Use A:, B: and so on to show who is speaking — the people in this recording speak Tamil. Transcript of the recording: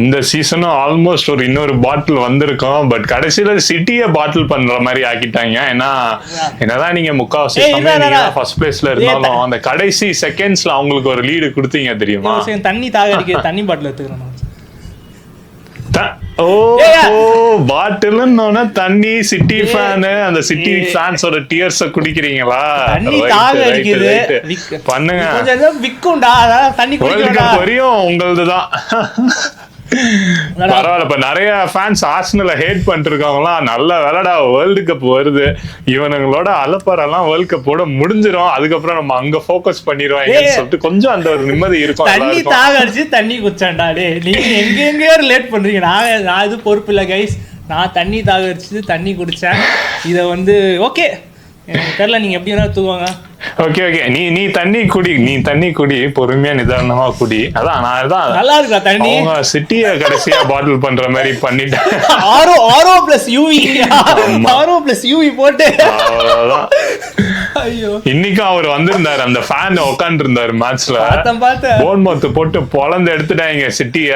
A: இந்த சீசனும் ஆல்மோஸ்ட் ஒரு இன்னொரு பாட்டில் வந்திருக்கும். பட் கடைசியில சிட்டியை பாட்டில் பண்ற மாதிரி ஆக்கிட்டாங்க. ஏன்னா என்னதான் நீங்க முக்காவாசி ஃபர்ஸ்ட் பிளேஸ்ல இருந்தாலும் அந்த கடைசி செகண்ட்ஸ்ல அவங்களுக்கு ஒரு லீடு கொடுத்தீங்க தெரியுமா?
B: தண்ணி தாக அடிக்க தண்ணி பாட்டில் எடுத்துக்கிறேன்.
A: பாட்டில்னு தண்ணி சிட்டி ஃபேன் அந்த சிட்டி ஃபேன்ஸோட டியர்ஸ குடிக்கிறீங்களா? பண்ணுங்க,
B: தண்ணி
A: வரையும் உங்களதுதான். பரவாயில்ல. இப்ப நிறைய ஃபேன்ஸ் ஆர்சனலை ஹேட் பண்ணிட்டு இருக்காங்களாம். நல்ல வேலைடா, வேர்ல்டு கப் வருது, இவனுங்களோட அலப்பறெல்லாம் வேர்ல்டு கப்போட முடிஞ்சிடும், அதுக்கப்புறம் நம்ம அங்க போக்கஸ் பண்ணிடுவோம் சொல்லிட்டு கொஞ்சம் அந்த ஒரு நிம்மதி இருக்கும்.
B: தண்ணி தாக அடிச்சு தண்ணி குச்சாண்டா. நீங்க எங்கெங்கயோ ரிலேட் பண்றீங்க. நான் இது பொறுப்பு இல்லை கைஸ். நான் தண்ணி தாக அடிச்சு தண்ணி குடிச்சேன். இதை ஓகே தெரியல, நீங்க எப்படி வேணா தூவாங்க.
A: ஓகே ஓகே, நீ தண்ணி குடி, நீ தண்ணி குடி, பொறுமையா நிதானமா குடி. அதான் நான் அதான்
B: நல்லா இருக்கா தண்ணி.
A: அவங்க சிட்டியை கடைசியா பாட்டில் பண்ற மாதிரி பண்ணிட்டேன்.
B: ஆரோ பிளஸ் யூவி போட்டு அவ்வளவுதான். ஐயோ,
A: இன்னைக்கும் அவர் வந்திருந்தாரு, அந்த ஃபேன் உட்கார்ந்து இருந்தாரு மேட்ச்ல.
B: பார்த்தேன்
A: போன்மவுத் போட்டு பொளந்து எடுத்துட்டாங்க சிட்டிய.